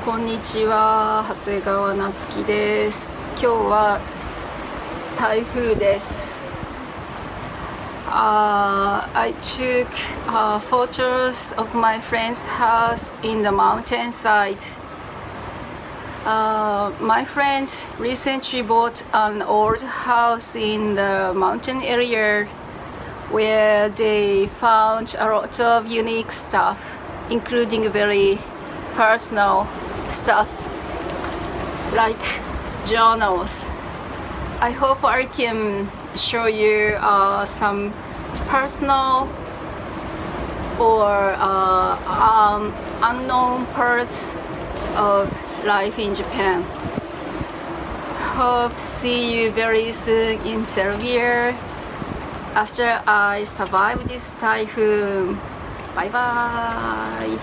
こんにちは、長谷川夏樹です。今日は台風です。I took photos of my friend's house in the mountainside. My friend recently bought an old house in the mountain area where they found a lot of unique stuff, including very personal stuff like journals. I hope I can show you some personal or unknown parts of life in Japan. Hope see you very soon in Serbia after I survive this typhoon. Bye bye.